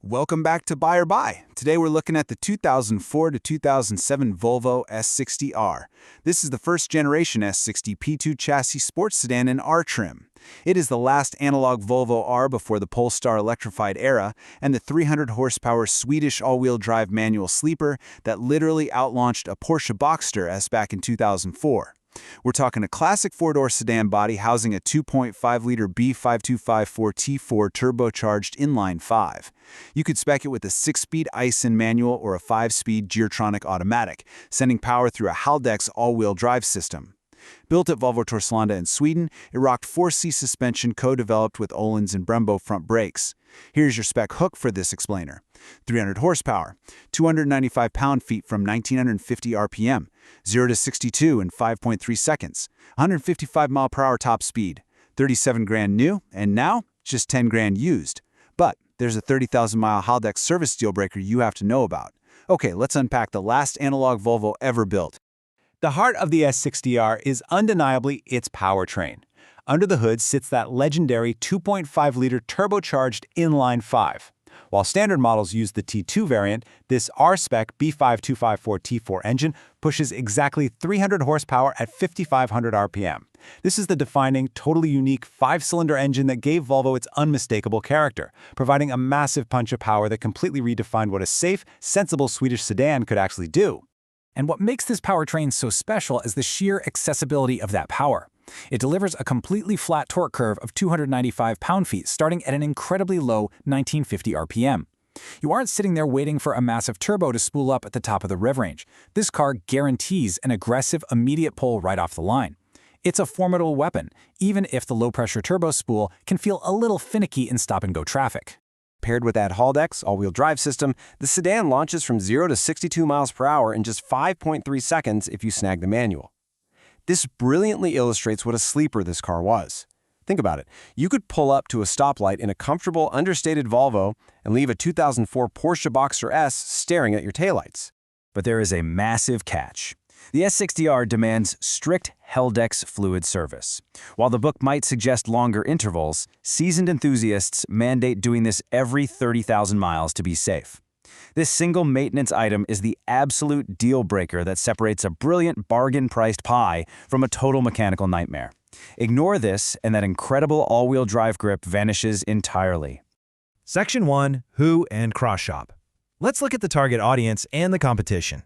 Welcome back to Buy or Buy. Today we're looking at the 2004 to 2007 Volvo S60R. This is the first generation S60 P2 chassis sports sedan in R trim. It is the last analog Volvo R before the Polestar electrified era and the 300 horsepower Swedish all-wheel drive manual sleeper that literally outlaunched a Porsche Boxster S back in 2004. We're talking a classic four-door sedan body housing a 2.5-liter B5254T4 turbocharged inline-5. You could spec it with a 6-speed Aisin manual or a 5-speed Geartronic automatic, sending power through a Haldex all-wheel drive system. Built at Volvo Torslanda in Sweden, it rocked 4C suspension co-developed with Öhlins and Brembo front brakes. Here's your spec hook for this explainer. 300 horsepower, 295 pound-feet from 1950 RPM, 0 to 62 in 5.3 seconds, 155 mile/hour top speed, 37 grand new, and now just 10 grand used. But there's a 30,000-mile Haldex service deal breaker you have to know about. Okay, let's unpack the last analog Volvo ever built. The heart of the S60R is undeniably its powertrain. Under the hood sits that legendary 2.5-liter turbocharged inline-5. While standard models use the T2 variant, this R-spec B5254T4 engine pushes exactly 300 horsepower at 5,500 RPM. This is the defining, totally unique 5-cylinder engine that gave Volvo its unmistakable character, providing a massive punch of power that completely redefined what a safe, sensible Swedish sedan could actually do. And what makes this powertrain so special is the sheer accessibility of that power. It delivers a completely flat torque curve of 295 pound-feet, starting at an incredibly low 1950 RPM. You aren't sitting there waiting for a massive turbo to spool up at the top of the rev range. This car guarantees an aggressive, immediate pull right off the line. It's a formidable weapon, even if the low-pressure turbo spool can feel a little finicky in stop-and-go traffic. Paired with that Haldex all-wheel drive system, the sedan launches from 0 to 62 miles per hour in just 5.3 seconds if you snag the manual. This brilliantly illustrates what a sleeper this car was. Think about it. You could pull up to a stoplight in a comfortable, understated Volvo and leave a 2004 Porsche Boxster S staring at your taillights. But there is a massive catch. The S60R demands strict Haldex fluid service. While the book might suggest longer intervals, seasoned enthusiasts mandate doing this every 30,000 miles to be safe. This single maintenance item is the absolute deal breaker that separates a brilliant bargain-priced pie from a total mechanical nightmare. Ignore this, and that incredible all-wheel drive grip vanishes entirely. Section 1. Who and Cross-Shop. Let's look at the target audience and the competition.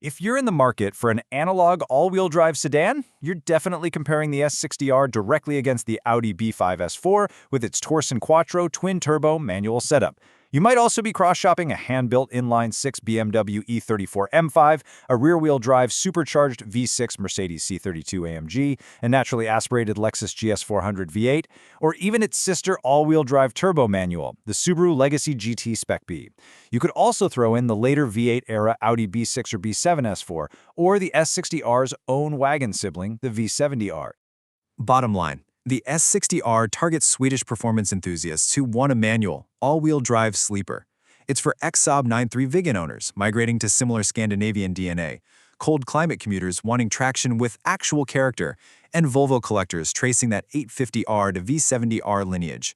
If you're in the market for an analog all-wheel drive sedan, you're definitely comparing the S60R directly against the Audi B5 S4 with its Torsen Quattro twin-turbo manual setup. You might also be cross-shopping a hand-built inline-6 BMW E34 M5, a rear-wheel drive supercharged V6 Mercedes C32 AMG, a naturally aspirated Lexus GS400 V8, or even its sister all-wheel drive turbo manual, the Subaru Legacy GT Spec B. You could also throw in the later V8-era Audi B6 or B7 S4, or the S60R's own wagon sibling, the V70R. Bottom line. The S60R targets Swedish performance enthusiasts who want a manual, all-wheel drive sleeper. It's for ex-Saab 9.3 Viggen owners migrating to similar Scandinavian DNA, cold climate commuters wanting traction with actual character, and Volvo collectors tracing that 850R to V70R lineage.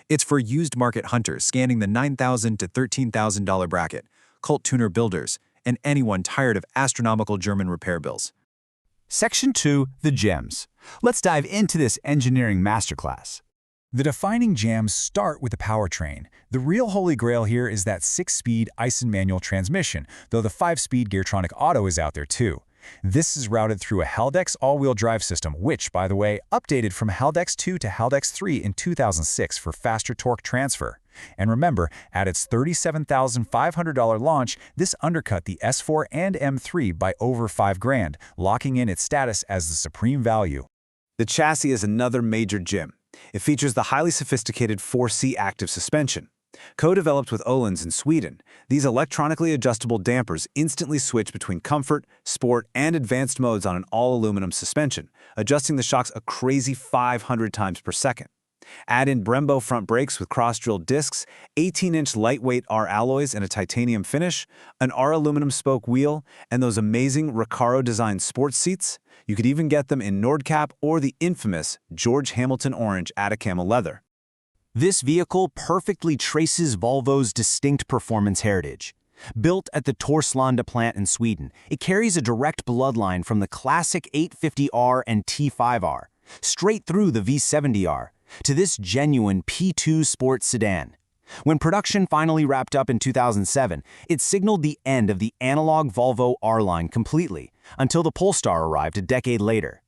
It's for used market hunters scanning the $9,000 to $13,000 bracket, cult tuner builders, and anyone tired of astronomical German repair bills. Section 2. The Gems. Let's dive into this engineering masterclass. The defining gems start with the powertrain. The real holy grail here is that 6-speed Aisin manual transmission, though the 5-speed Geartronic Auto is out there too. This is routed through a Haldex all-wheel drive system, which, by the way, updated from Haldex 2 to Haldex 3 in 2006 for faster torque transfer. And remember, at its $37,500 launch, this undercut the S4 and M3 by over $5 grand, locking in its status as the supreme value. The chassis is another major gem. It features the highly sophisticated 4C active suspension. Co-developed with Öhlins in Sweden, these electronically adjustable dampers instantly switch between comfort, sport, and advanced modes on an all-aluminum suspension, adjusting the shocks a crazy 500 times per second. Add in Brembo front brakes with cross-drilled discs, 18-inch lightweight R alloys and a titanium finish, an R aluminum spoke wheel, and those amazing Recaro-designed sports seats. You could even get them in Nordcap or the infamous George Hamilton orange Atacama leather. This vehicle perfectly traces Volvo's distinct performance heritage. Built at the Torslanda plant in Sweden, it carries a direct bloodline from the classic 850R and T5R, straight through the V70R, to this genuine P2 sports sedan. When production finally wrapped up in 2007, it signaled the end of the analog Volvo R line completely, until the Polestar arrived a decade later.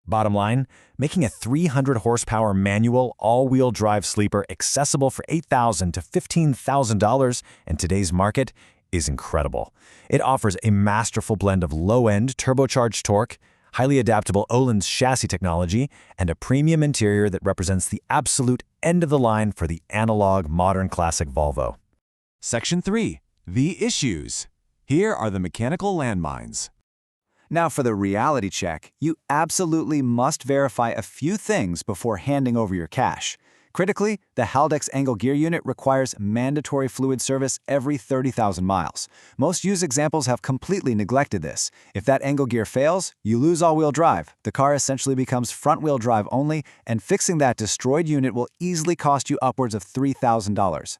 Bottom line, making a 300-horsepower manual all-wheel drive sleeper accessible for $8,000 to $15,000 in today's market is incredible. It offers a masterful blend of low-end turbocharged torque, highly adaptable Öhlins chassis technology, and a premium interior that represents the absolute end of the line for the analog modern classic Volvo. Section 3. The issues. Here are the mechanical landmines. Now for the reality check, you absolutely must verify a few things before handing over your cash. Critically, the Haldex angle gear unit requires mandatory fluid service every 30,000 miles. Most used examples have completely neglected this. If that angle gear fails, you lose all-wheel drive. The car essentially becomes front-wheel drive only, and fixing that destroyed unit will easily cost you upwards of $3,000.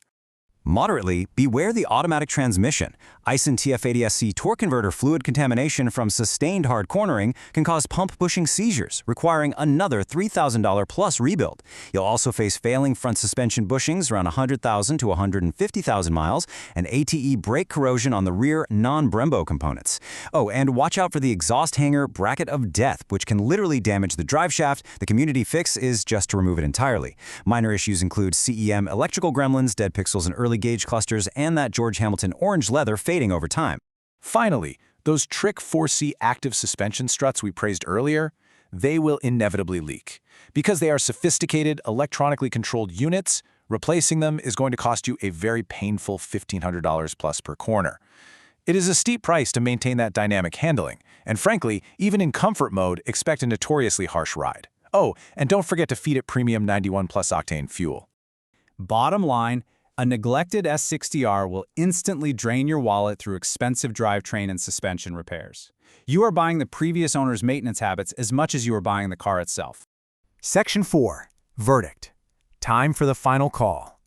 Moderately, beware the automatic transmission. Aisin TF80SC torque converter fluid contamination from sustained hard cornering can cause pump bushing seizures, requiring another $3,000 plus rebuild. You'll also face failing front suspension bushings around 100,000 to 150,000 miles and ATE brake corrosion on the rear non-Brembo components. Oh, and watch out for the exhaust hanger bracket of death, which can literally damage the drive shaft. The community fix is just to remove it entirely. Minor issues include CEM electrical gremlins, dead pixels in early gauge clusters, and that George Hamilton orange leather fading over time. Finally, those trick 4C active suspension struts we praised earlier, they will inevitably leak. Because they are sophisticated, electronically controlled units, replacing them is going to cost you a very painful $1,500 plus per corner. It is a steep price to maintain that dynamic handling, and frankly, even in comfort mode, expect a notoriously harsh ride. Oh, and don't forget to feed it premium 91 plus octane fuel. Bottom line, a neglected S60R will instantly drain your wallet through expensive drivetrain and suspension repairs. You are buying the previous owner's maintenance habits as much as you are buying the car itself. Section 4. Verdict. Time for the final call.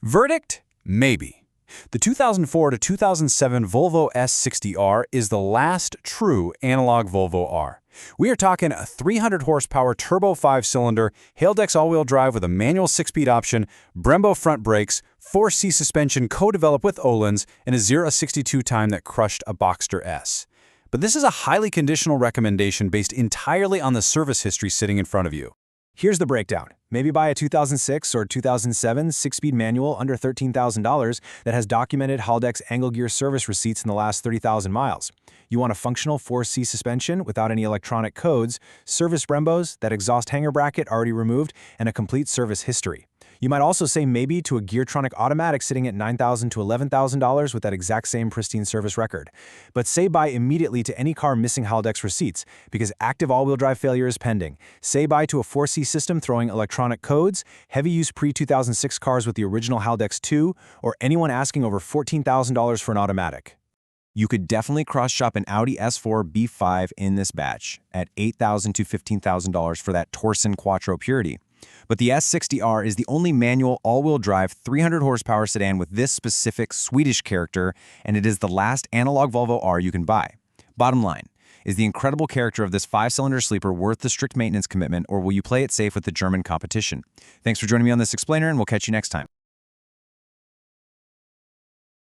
Verdict? Maybe. The 2004 to 2007 Volvo S60R is the last true analog Volvo R. We are talking a 300-horsepower turbo 5-cylinder, Haldex all-wheel drive with a manual 6-speed option, Brembo front brakes, 4C suspension co-developed with Öhlins, and a 0-62 time that crushed a Boxster S. But this is a highly conditional recommendation based entirely on the service history sitting in front of you. Here's the breakdown. Maybe buy a 2006 or 2007 6-speed manual under $13,000 that has documented Haldex angle gear service receipts in the last 30,000 miles. You want a functional 4C suspension without any electronic codes, service Brembos, that exhaust hanger bracket already removed, and a complete service history. You might also say maybe to a Geartronic automatic sitting at $9,000 to $11,000 with that exact same pristine service record. But say bye immediately to any car missing Haldex receipts, because active all-wheel drive failure is pending. Say bye to a 4C system throwing electronic codes, heavy-use pre-2006 cars with the original Haldex 2, or anyone asking over $14,000 for an automatic. You could definitely cross-shop an Audi S4 B5 in this batch at $8,000 to $15,000 for that Torsen Quattro purity. But the S60R is the only manual all-wheel drive 300-horsepower sedan with this specific Swedish character, and it is the last analog Volvo R you can buy. Bottom line, is the incredible character of this 5-cylinder sleeper worth the strict maintenance commitment, or will you play it safe with the German competition? Thanks for joining me on this explainer, and we'll catch you next time.